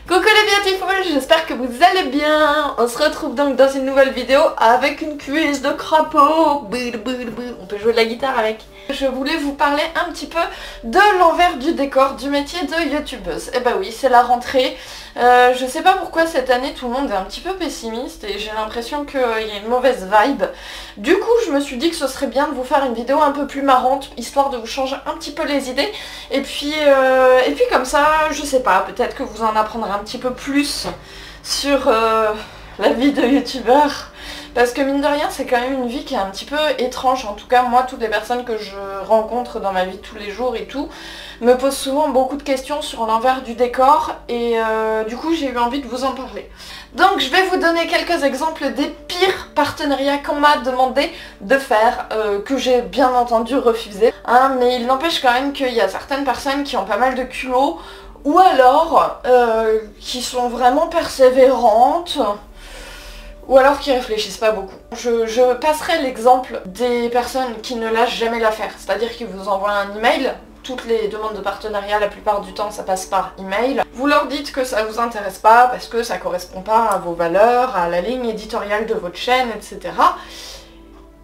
Coucou les beautiful, j'espère que vous allez bien. On se retrouve donc dans une nouvelle vidéo avec une cuisse de crapaud. On peut jouer de la guitare avec. Je voulais vous parler un petit peu de l'envers du décor du métier de youtubeuse. Et bah oui, c'est la rentrée. Je sais pas pourquoi cette année tout le monde est un petit peu pessimiste et j'ai l'impression qu'il y a une mauvaise vibe. Du coup je me suis dit que ce serait bien de vous faire une vidéo un peu plus marrante, histoire de vous changer un petit peu les idées. Et puis comme ça, je sais pas, peut-être que vous en apprendrez un petit peu plus sur la vie de youtubeur. Parce que mine de rien, c'est quand même une vie qui est un petit peu étrange. En tout cas, moi, toutes les personnes que je rencontre dans ma vie de tous les jours et tout, me posent souvent beaucoup de questions sur l'envers du décor. Et du coup, j'ai eu envie de vous en parler. Donc, je vais vous donner quelques exemples des pires partenariats qu'on m'a demandé de faire, que j'ai bien entendu refusé. Hein, mais il n'empêche quand même qu'il y a certaines personnes qui ont pas mal de culot, ou alors qui sont vraiment persévérantes, ou alors qui réfléchissent pas beaucoup. Je passerai l'exemple des personnes qui ne lâchent jamais l'affaire, c'est-à-dire qu'ils vous envoient un email. Toutes les demandes de partenariat, la plupart du temps, ça passe par email. Vous leur dites que ça vous intéresse pas parce que ça correspond pas à vos valeurs, à la ligne éditoriale de votre chaîne, etc.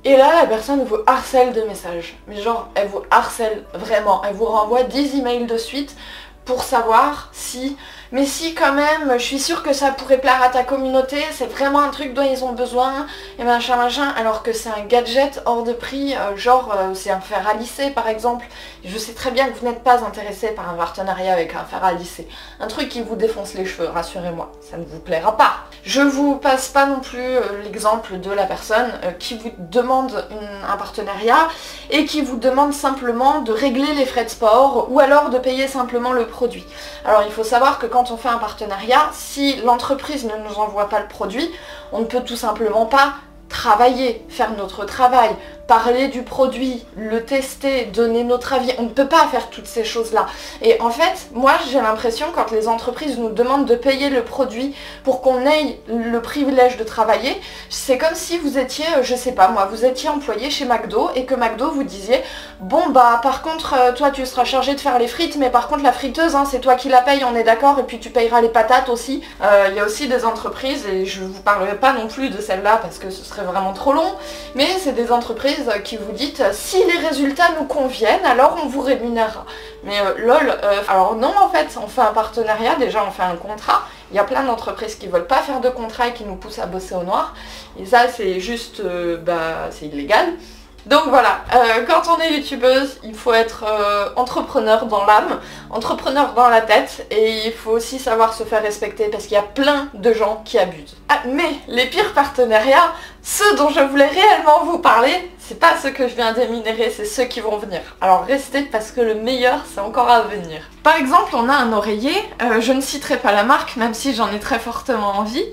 Et là, la personne vous harcèle de messages. Mais genre, elle vous harcèle vraiment. Elle vous renvoie 10 emails de suite pour savoir si... Mais si quand même, je suis sûre que ça pourrait plaire à ta communauté, c'est vraiment un truc dont ils ont besoin, et machin machin, alors que c'est un gadget hors de prix, c'est un fer à lisser par exemple. Je sais très bien que vous n'êtes pas intéressé par un partenariat avec un fer à lisser. Un truc qui vous défonce les cheveux, rassurez-moi, ça ne vous plaira pas. Je vous passe pas non plus l'exemple de la personne qui vous demande un partenariat et qui vous demande simplement de régler les frais de sport ou alors de payer simplement le produit. Alors il faut savoir que quand on fait un partenariat, si l'entreprise ne nous envoie pas le produit, on ne peut tout simplement pas travailler, faire notre travail, parler du produit, le tester, donner notre avis. On ne peut pas faire toutes ces choses-là. Et en fait, moi j'ai l'impression quand les entreprises nous demandent de payer le produit pour qu'on ait le privilège de travailler, c'est comme si vous étiez, je sais pas moi, vous étiez employé chez McDo et que McDo vous disiez bon bah par contre toi tu seras chargé de faire les frites, mais par contre la friteuse hein, c'est toi qui la payes, on est d'accord, et puis tu payeras les patates aussi. Il y a aussi des entreprises, et je vous parlerai pas non plus de celle-là parce que ce serait vraiment trop long, mais c'est des entreprises qui vous dites si les résultats nous conviennent alors on vous rémunérera. Mais lol, alors non en fait, on fait un partenariat, déjà on fait un contrat. Il y a plein d'entreprises qui veulent pas faire de contrat et qui nous poussent à bosser au noir. Et ça c'est juste, c'est illégal. Donc voilà, quand on est youtubeuse, il faut être entrepreneur dans l'âme, entrepreneur dans la tête, et il faut aussi savoir se faire respecter parce qu'il y a plein de gens qui abusent. Ah, mais les pires partenariats, ceux dont je voulais réellement vous parler, c'est pas ceux que je viens d'énumérer, c'est ceux qui vont venir. Alors restez parce que le meilleur c'est encore à venir. Par exemple, on a un oreiller, je ne citerai pas la marque même si j'en ai très fortement envie.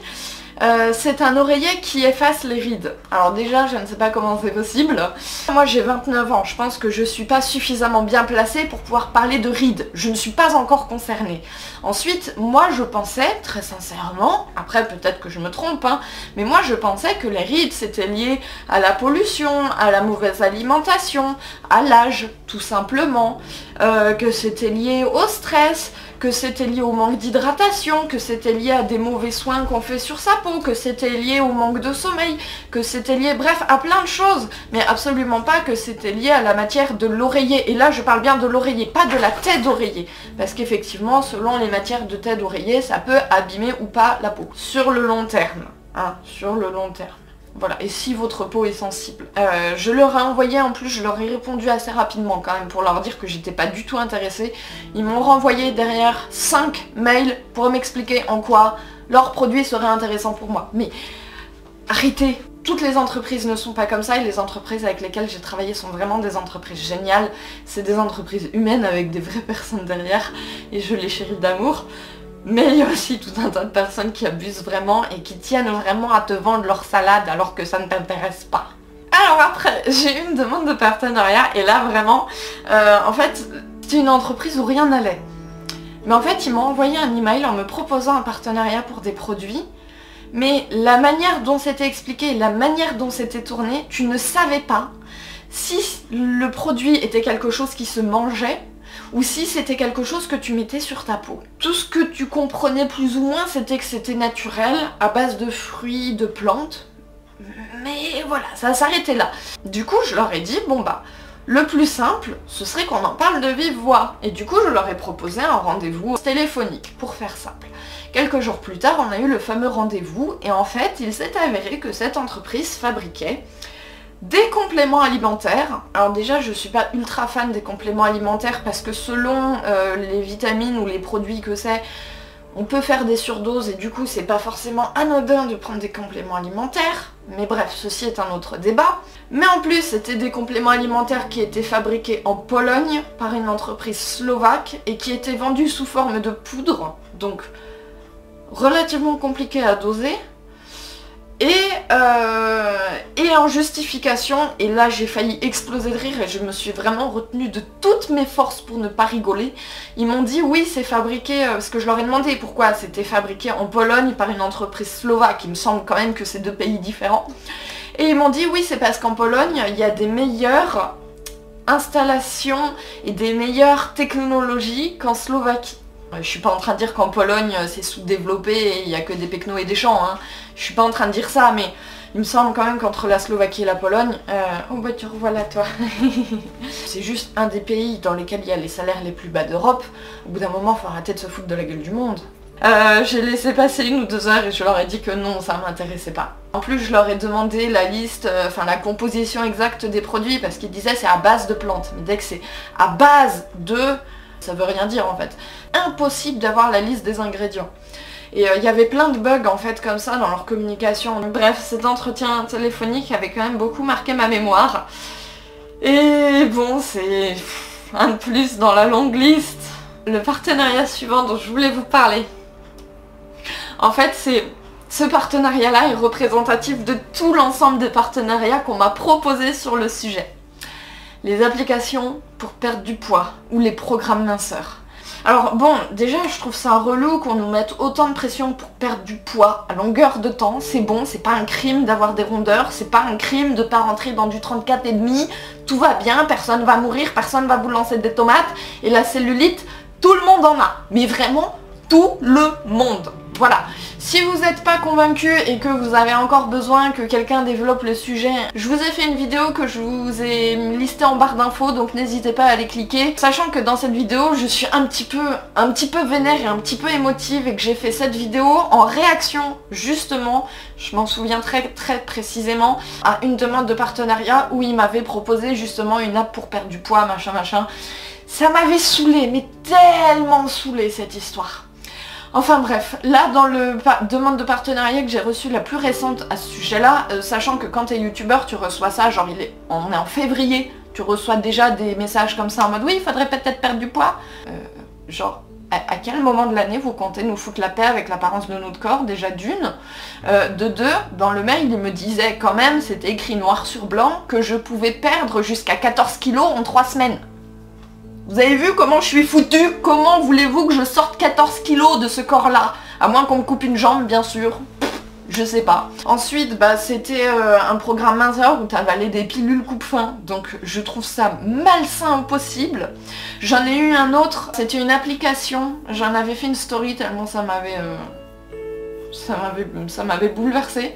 C'est un oreiller qui efface les rides. Alors déjà, je ne sais pas comment c'est possible. Moi j'ai 29 ans, je pense que je suis pas suffisamment bien placée pour pouvoir parler de rides. Je ne suis pas encore concernée. Ensuite, moi je pensais, très sincèrement, après peut-être que je me trompe, hein, mais moi je pensais que les rides c'était lié à la pollution, à la mauvaise alimentation, à l'âge, tout simplement, que c'était lié au stress, que c'était lié au manque d'hydratation, que c'était lié à des mauvais soins qu'on fait sur sa peau, que c'était lié au manque de sommeil, que c'était lié, bref, à plein de choses, mais absolument pas que c'était lié à la matière de l'oreiller. Et là, je parle bien de l'oreiller, pas de la tête d'oreiller, parce qu'effectivement, selon les matières de tête d'oreiller, ça peut abîmer ou pas la peau. Sur le long terme, hein, sur le long terme. Voilà, et si votre peau est sensible. Je leur ai envoyé, en plus je leur ai répondu assez rapidement quand même pour leur dire que j'étais pas du tout intéressée. Ils m'ont renvoyé derrière 5 mails pour m'expliquer en quoi leur produit serait intéressant pour moi. Mais arrêtez, toutes les entreprises ne sont pas comme ça et les entreprises avec lesquelles j'ai travaillé sont vraiment des entreprises géniales. C'est des entreprises humaines avec des vraies personnes derrière et je les chéris d'amour. Mais il y a aussi tout un tas de personnes qui abusent vraiment et qui tiennent vraiment à te vendre leur salade alors que ça ne t'intéresse pas. Alors après, j'ai eu une demande de partenariat et là vraiment, en fait, c'était une entreprise où rien n'allait. Mais en fait, ils m'ont envoyé un email en me proposant un partenariat pour des produits. Mais la manière dont c'était expliqué, la manière dont c'était tourné, tu ne savais pas si le produit était quelque chose qui se mangeait ou si c'était quelque chose que tu mettais sur ta peau. Tout ce que tu comprenais plus ou moins, c'était que c'était naturel, à base de fruits, de plantes, mais voilà, ça s'arrêtait là. Du coup, je leur ai dit, bon bah, le plus simple, ce serait qu'on en parle de vive voix. Et du coup, je leur ai proposé un rendez-vous téléphonique, pour faire simple. Quelques jours plus tard, on a eu le fameux rendez-vous, et en fait, il s'est avéré que cette entreprise fabriquait des compléments alimentaires. Alors déjà, je suis pas ultra fan des compléments alimentaires, parce que selon les vitamines ou les produits que c'est, on peut faire des surdoses, et du coup, c'est pas forcément anodin de prendre des compléments alimentaires. Mais bref, ceci est un autre débat. Mais en plus, c'était des compléments alimentaires qui étaient fabriqués en Pologne par une entreprise slovaque et qui étaient vendus sous forme de poudre, donc relativement compliqué à doser. Et en justification, et là j'ai failli exploser de rire et je me suis vraiment retenue de toutes mes forces pour ne pas rigoler, ils m'ont dit oui c'est fabriqué, parce que je leur ai demandé pourquoi c'était fabriqué en Pologne par une entreprise slovaque, il me semble quand même que c'est deux pays différents, et ils m'ont dit oui c'est parce qu'en Pologne il y a des meilleures installations et des meilleures technologies qu'en Slovaquie. Je suis pas en train de dire qu'en Pologne c'est sous-développé et il y a que des pecnos et des champs, hein. Je suis pas en train de dire ça, mais il me semble quand même qu'entre la Slovaquie et la Pologne... Oh bah tu revoilà toi. C'est juste un des pays dans lesquels il y a les salaires les plus bas d'Europe. Au bout d'un moment, faut arrêter de se foutre de la gueule du monde. J'ai laissé passer 1 ou 2 heures et je leur ai dit que non, ça m'intéressait pas. En plus, je leur ai demandé la liste, enfin la composition exacte des produits, parce qu'ils disaient c'est à base de plantes. Mais dès que c'est à base de... ça veut rien dire en fait. Impossible d'avoir la liste des ingrédients. Et il y avait plein de bugs en fait comme ça dans leur communication. Bref, cet entretien téléphonique avait quand même beaucoup marqué ma mémoire. Et bon, c'est un de plus dans la longue liste. Le partenariat suivant dont je voulais vous parler. En fait, ce partenariat-là est représentatif de tout l'ensemble des partenariats qu'on m'a proposés sur le sujet. Les applications pour perdre du poids ou les programmes minceurs. Alors bon, déjà je trouve ça relou qu'on nous mette autant de pression pour perdre du poids à longueur de temps, c'est bon, c'est pas un crime d'avoir des rondeurs, c'est pas un crime de pas rentrer dans du 34,5, tout va bien, personne va mourir, personne va vous lancer des tomates, et la cellulite, tout le monde en a, mais vraiment tout le monde. Voilà, si vous n'êtes pas convaincu et que vous avez encore besoin que quelqu'un développe le sujet, je vous ai fait une vidéo que je vous ai listée en barre d'infos, donc n'hésitez pas à aller cliquer. Sachant que dans cette vidéo, je suis un petit peu vénère et un petit peu émotive et que j'ai fait cette vidéo en réaction, justement, je m'en souviens très précisément, à une demande de partenariat où il m'avait proposé justement une app pour perdre du poids, machin. Ça m'avait saoulé, mais tellement saoulé cette histoire. Enfin bref, là dans le demande de partenariat que j'ai reçue la plus récente à ce sujet-là, sachant que quand t'es youtubeur tu reçois ça, genre on est en février, tu reçois déjà des messages comme ça en mode oui il faudrait peut-être perdre du poids. Genre à quel moment de l'année vous comptez nous foutre la paix avec l'apparence de notre corps, déjà d'une. De deux, dans le mail il me disait quand même, c'était écrit noir sur blanc, que je pouvais perdre jusqu'à 14 kilos en 3 semaines. Vous avez vu comment je suis foutue? Comment voulez-vous que je sorte 14 kilos de ce corps-là? À moins qu'on me coupe une jambe, bien sûr. Je sais pas. Ensuite, bah, c'était un programme minceur où t'avalais des pilules coupe-faim. Donc je trouve ça malsain au possible. J'en ai eu un autre. C'était une application. J'en avais fait une story tellement ça m'avait bouleversée.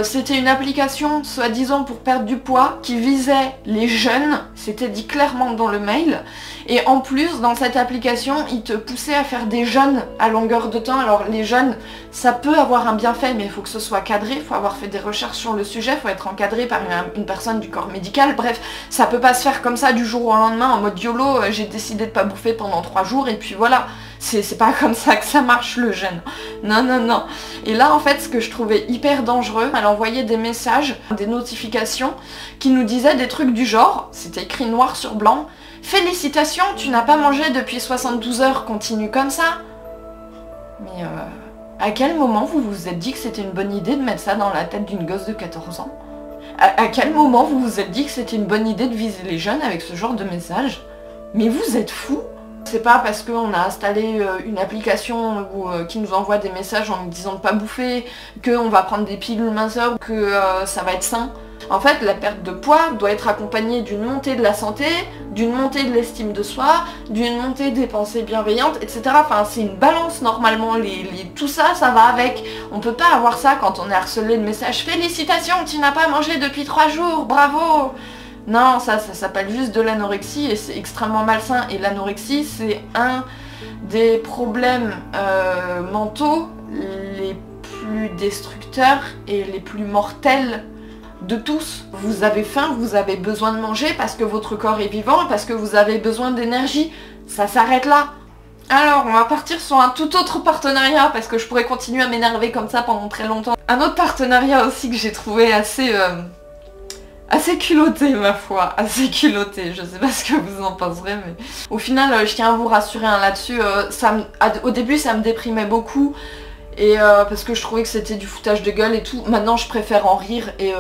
C'était une application soi-disant pour perdre du poids qui visait les jeunes, c'était dit clairement dans le mail, et en plus dans cette application il te poussait à faire des jeûnes à longueur de temps. Alors les jeûnes ça peut avoir un bienfait mais il faut que ce soit cadré, il faut avoir fait des recherches sur le sujet, il faut être encadré par une personne du corps médical, bref ça peut pas se faire comme ça du jour au lendemain en mode YOLO, j'ai décidé de pas bouffer pendant 3 jours et puis voilà. C'est pas comme ça que ça marche le jeûne. Non. Et là en fait ce que je trouvais hyper dangereux, elle envoyait des messages, des notifications qui nous disaient des trucs du genre, c'était écrit noir sur blanc, félicitations, tu n'as pas mangé depuis 72 heures, continue comme ça. Mais à quel moment vous vous êtes dit que c'était une bonne idée de mettre ça dans la tête d'une gosse de 14 ans? À quel moment vous vous êtes dit que c'était une bonne idée de viser les jeunes avec ce genre de message? Mais vous êtes fous? C'est pas parce qu'on a installé une application qui nous envoie des messages en nous disant de pas bouffer, qu'on va prendre des pilules minceurs, que ça va être sain. En fait, la perte de poids doit être accompagnée d'une montée de la santé, d'une montée de l'estime de soi, d'une montée des pensées bienveillantes, etc. Enfin, c'est une balance normalement, tout ça, ça va avec. On peut pas avoir ça quand on est harcelé de messages « Félicitations, tu n'as pas mangé depuis 3 jours, bravo !» Non, ça s'appelle juste de l'anorexie et c'est extrêmement malsain. Et l'anorexie, c'est un des problèmes mentaux les plus destructeurs et les plus mortels de tous. Vous avez faim, vous avez besoin de manger parce que votre corps est vivant, parce que vous avez besoin d'énergie. Ça s'arrête là. Alors, on va partir sur un tout autre partenariat parce que je pourrais continuer à m'énerver comme ça pendant très longtemps. Un autre partenariat aussi que j'ai trouvé assez culotté, ma foi, assez culotté. Je sais pas ce que vous en penserez, mais au final, je tiens à vous rassurer là-dessus. Au début, ça me déprimait beaucoup. Et parce que je trouvais que c'était du foutage de gueule et tout. Maintenant je préfère en rire et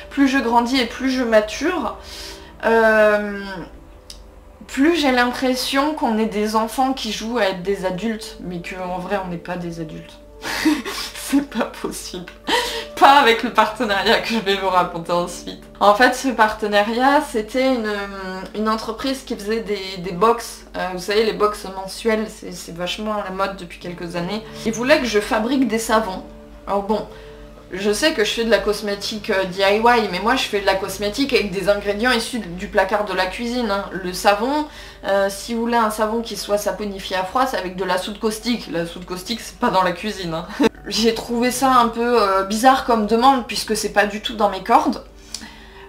plus je grandis et plus je mature, plus j'ai l'impression qu'on est des enfants qui jouent à être des adultes, mais qu'en vrai on n'est pas des adultes. C'est pas possible. Pas avec le partenariat que je vais vous raconter ensuite. En fait, ce partenariat, c'était une entreprise qui faisait des box. Vous savez, les box mensuelles, c'est vachement à la mode depuis quelques années. Ils voulaient que je fabrique des savons. Alors bon, je sais que je fais de la cosmétique DIY, mais moi je fais de la cosmétique avec des ingrédients issus du placard de la cuisine. Hein. Le savon, si vous voulez un savon qui soit saponifié à froid, c'est avec de la soude caustique. La soude caustique, c'est pas dans la cuisine. Hein. J'ai trouvé ça un peu bizarre comme demande, puisque c'est pas du tout dans mes cordes.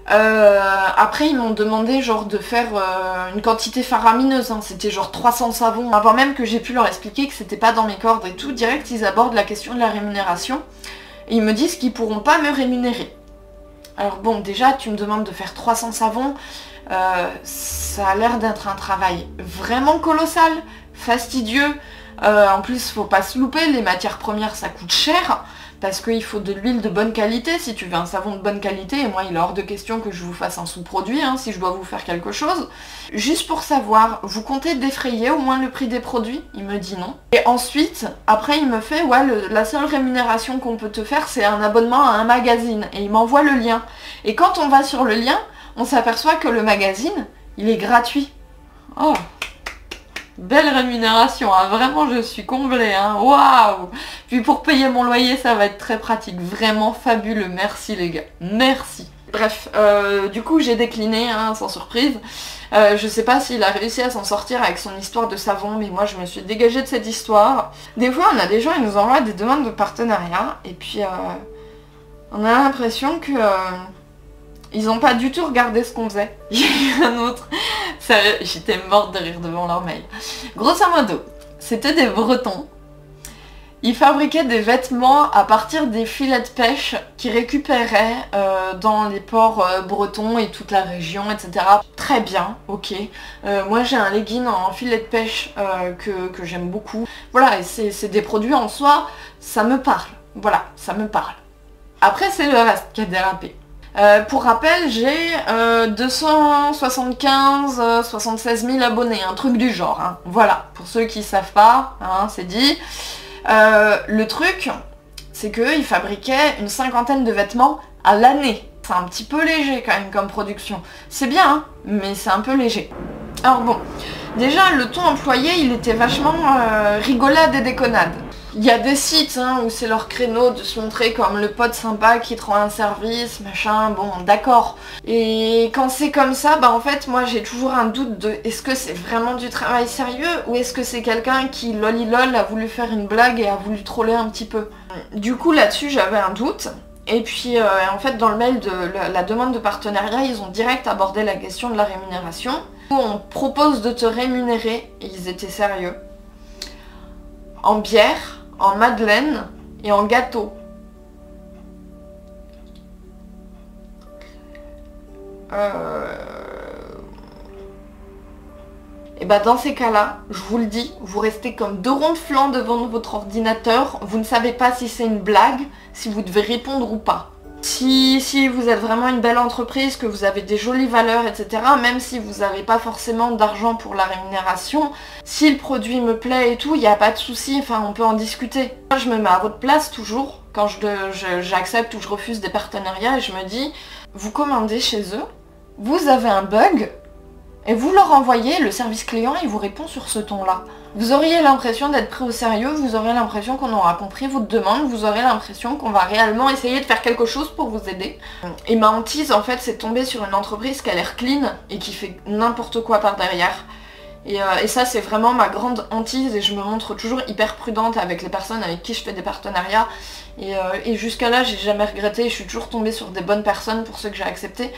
Après ils m'ont demandé genre de faire une quantité faramineuse, hein. C'était genre 300 savons, avant même que j'ai pu leur expliquer que c'était pas dans mes cordes et tout. Direct ils abordent la question de la rémunération et ils me disent qu'ils pourront pas me rémunérer. Alors bon, déjà tu me demandes de faire 300 savons, ça a l'air d'être un travail vraiment colossal, fastidieux. En plus faut pas se louper, les matières premières ça coûte cher. Parce qu'il faut de l'huile de bonne qualité, si tu veux un savon de bonne qualité, et moi il est hors de question que je vous fasse un sous-produit, hein, si je dois vous faire quelque chose. Juste pour savoir, vous comptez défrayer au moins le prix des produits? Il me dit non. Et ensuite, après il me fait, ouais, la seule rémunération qu'on peut te faire, c'est un abonnement à un magazine. Et il m'envoie le lien. Et quand on va sur le lien, on s'aperçoit que le magazine, il est gratuit. Oh, belle rémunération, hein. Vraiment je suis comblée, hein. Waouh. Puis pour payer mon loyer ça va être très pratique, vraiment fabuleux, merci les gars, merci. Bref, du coup j'ai décliné, hein, sans surprise. Je sais pas s'il a réussi à s'en sortir avec son histoire de savon, mais moi je me suis dégagée de cette histoire. Des fois on a des gens, ils nous envoient des demandes de partenariat, et puis on a l'impression que ils ont pas du tout regardé ce qu'on faisait. Il y a eu un autre. Sérieux, j'étais morte de rire devant leur mail. Grosso modo, c'était des Bretons. Ils fabriquaient des vêtements à partir des filets de pêche qu'ils récupéraient dans les ports bretons et toute la région, etc. Très bien, ok. Moi j'ai un legging en filet de pêche que j'aime beaucoup. Voilà, et c'est des produits en soi, ça me parle. Voilà, ça me parle. Après c'est le reste qui a dérapé. Pour rappel, j'ai 276 000 abonnés, un truc du genre, hein. Voilà, pour ceux qui savent pas, hein, c'est dit. Le truc, c'est qu'ils fabriquaient une 50aine de vêtements à l'année. C'est un petit peu léger quand même comme production. C'est bien, hein, mais c'est un peu léger. Alors bon, déjà le ton employé, il était vachement rigolade et déconnade. Il y a des sites hein, où c'est leur créneau de se montrer comme le pote sympa qui te rend un service, machin, bon d'accord. Et quand c'est comme ça, bah en fait moi j'ai toujours un doute de est-ce que c'est vraiment du travail sérieux ou est-ce que c'est quelqu'un qui lolilol a voulu faire une blague et a voulu troller un petit peu. Du coup là-dessus j'avais un doute. Et puis en fait dans le mail de la demande de partenariat, ils ont direct abordé la question de la rémunération. On propose de te rémunérer, et ils étaient sérieux, en bière, en madeleine et en gâteau. Et bah dans ces cas-là, je vous le dis, vous restez comme deux ronds de flanc devant votre ordinateur, vous ne savez pas si c'est une blague, si vous devez répondre ou pas. Si vous êtes vraiment une belle entreprise, que vous avez des jolies valeurs, etc., même si vous n'avez pas forcément d'argent pour la rémunération, si le produit me plaît et tout, il n'y a pas de souci, enfin on peut en discuter. Je me mets à votre place toujours, quand j'accepte ou je refuse des partenariats, et je me dis, Vous commandez chez eux, vous avez un bug, et vous leur envoyez, le service client, il vous répond sur ce ton-là. Vous auriez l'impression d'être pris au sérieux, vous aurez l'impression qu'on aura compris votre demande, vous aurez l'impression qu'on va réellement essayer de faire quelque chose pour vous aider. Et ma hantise, en fait, c'est de tomber sur une entreprise qui a l'air clean et qui fait n'importe quoi par derrière. Et ça, c'est vraiment ma grande hantise, et je me montre toujours hyper prudente avec les personnes avec qui je fais des partenariats. Et jusqu'à là, j'ai jamais regretté, je suis toujours tombée sur des bonnes personnes pour ceux que j'ai acceptés.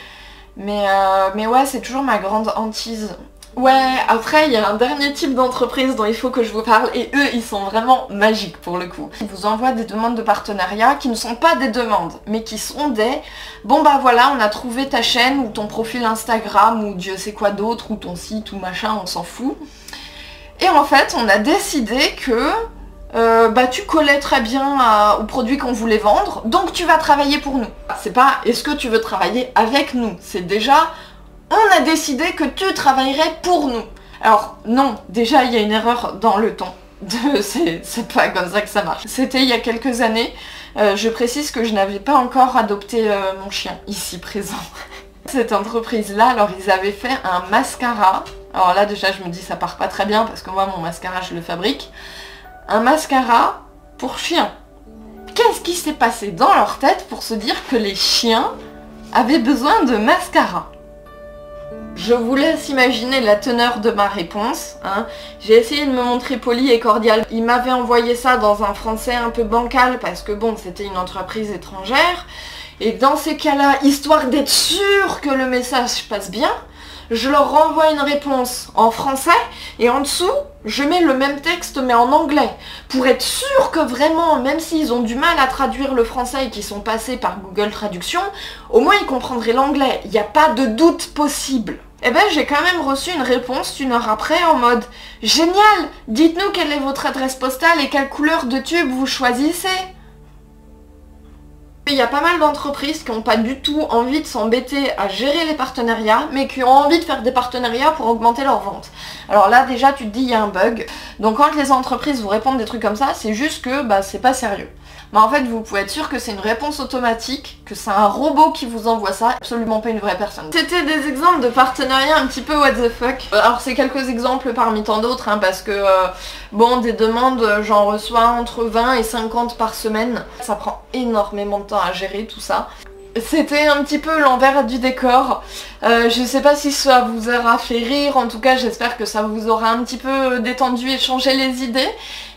Mais ouais, c'est toujours ma grande hantise. Ouais, après, il y a un dernier type d'entreprise dont il faut que je vous parle, et eux, ils sont vraiment magiques pour le coup. Ils vous envoient des demandes de partenariat qui ne sont pas des demandes, mais qui sont des « Bon bah voilà, on a trouvé ta chaîne, ou ton profil Instagram, ou Dieu sait quoi d'autre, ou ton site, ou machin, on s'en fout. » Et en fait, on a décidé que bah tu collais très bien aux produits qu'on voulait vendre, donc tu vas travailler pour nous. C'est pas « Est-ce que tu veux travailler avec nous ?» C'est déjà... On a décidé que tu travaillerais pour nous. Alors non, déjà il y a une erreur dans le ton. C'est pas comme ça que ça marche. C'était il y a quelques années. Je précise que je n'avais pas encore adopté mon chien, ici présent. Cette entreprise-là, alors ils avaient fait un mascara. Alors là déjà je me dis ça part pas très bien parce que moi mon mascara je le fabrique. Un mascara pour chiens. Qu'est-ce qui s'est passé dans leur tête pour se dire que les chiens avaient besoin de mascara ? Je vous laisse imaginer la teneur de ma réponse. Hein. J'ai essayé de me montrer poli et cordial. Il m'avait envoyé ça dans un français un peu bancal parce que bon, c'était une entreprise étrangère. Et dans ces cas-là, histoire d'être sûr que le message passe bien, je leur renvoie une réponse en français et en dessous, je mets le même texte mais en anglais. Pour être sûr que vraiment, même s'ils ont du mal à traduire le français et qu'ils sont passés par Google Traduction, au moins ils comprendraient l'anglais. Il n'y a pas de doute possible. Eh ben j'ai quand même reçu une réponse une heure après en mode « Génial! Dites-nous quelle est votre adresse postale et quelle couleur de tube vous choisissez ?» Il y a pas mal d'entreprises qui n'ont pas du tout envie de s'embêter à gérer les partenariats, mais qui ont envie de faire des partenariats pour augmenter leurs ventes. Alors là déjà tu te dis il y a un bug. Donc quand les entreprises vous répondent des trucs comme ça, c'est juste que bah c'est pas sérieux. Mais en fait vous pouvez être sûr que c'est une réponse automatique, que c'est un robot qui vous envoie ça, absolument pas une vraie personne. C'était des exemples de partenariats un petit peu what the fuck. Alors c'est quelques exemples parmi tant d'autres, hein, parce que bon, des demandes, j'en reçois entre 20 et 50 par semaine. Ça prend énormément de temps à gérer tout ça. C'était un petit peu l'envers du décor. Je sais pas si ça vous aura fait rire, en tout cas j'espère que ça vous aura un petit peu détendu et changé les idées.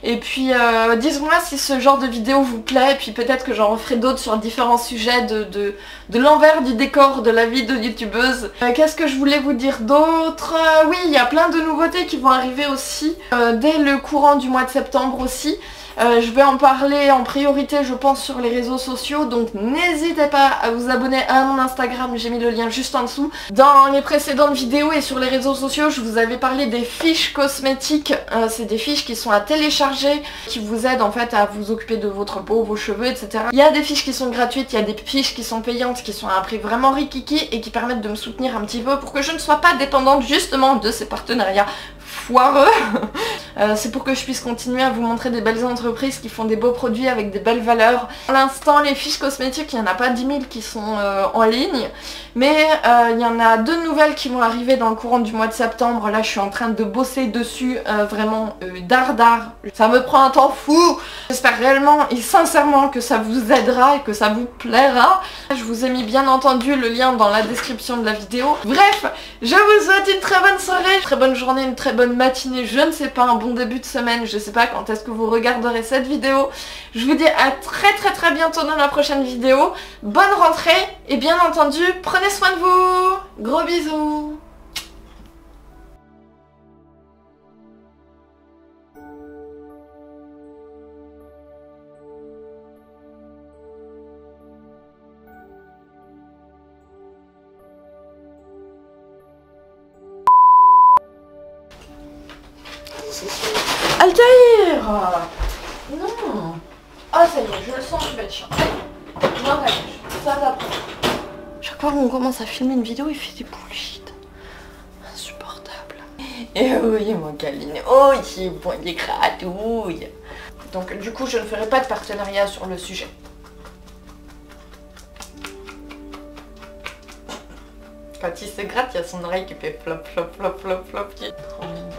Et puis dites-moi si ce genre de vidéo vous plaît, et puis peut-être que j'en referai d'autres sur différents sujets de l'envers du décor de la vie de youtubeuse. Qu'est-ce que je voulais vous dire d'autre? Oui, il y a plein de nouveautés qui vont arriver aussi, dès le courant du mois de septembre aussi. Je vais en parler en priorité je pense sur les réseaux sociaux, donc n'hésitez pas à vous abonner à mon Instagram, j'ai mis le lien juste en dessous. Dans les précédentes vidéos et sur les réseaux sociaux, je vous avais parlé des fiches cosmétiques. C'est des fiches qui sont à télécharger, qui vous aident en fait à vous occuper de votre peau, vos cheveux, etc. Il y a des fiches qui sont gratuites, il y a des fiches qui sont payantes, qui sont à un prix vraiment rikiki et qui permettent de me soutenir un petit peu pour que je ne sois pas dépendante justement de ces partenariats foireux. C'est pour que je puisse continuer à vous montrer des belles entreprises qui font des beaux produits avec des belles valeurs. Pour l'instant, les fiches cosmétiques, il n'y en a pas 10 000 qui sont en ligne, mais il y en a 2 nouvelles qui vont arriver dans le courant du mois de septembre. Là, je suis en train de bosser dessus, vraiment dardard. Ça me prend un temps fou. J'espère réellement et sincèrement que ça vous aidera et que ça vous plaira. Je vous ai mis bien entendu le lien dans la description de la vidéo. Bref, je vous souhaite une très bonne soirée, une très bonne journée, une très bonne matinée, je ne sais pas, un bon début de semaine, je sais pas quand est-ce que vous regarderez cette vidéo. Je vous dis à très bientôt dans la prochaine vidéo. Bonne rentrée et bien entendu, prenez soin de vous. Gros bisous. Altaïr! Non! Ah ça y est, je le sens, je vais être chiant. Non, ça t'apprend. Chaque fois qu'on commence à filmer une vidéo, il fait des bullshit. Insupportable. Et oui, mon câline. Oh, c'est bon, des gratouilles. Donc du coup, je ne ferai pas de partenariat sur le sujet. quand il se gratte, il y a son oreille qui fait flop flop flop flop flop qui est trop mignon.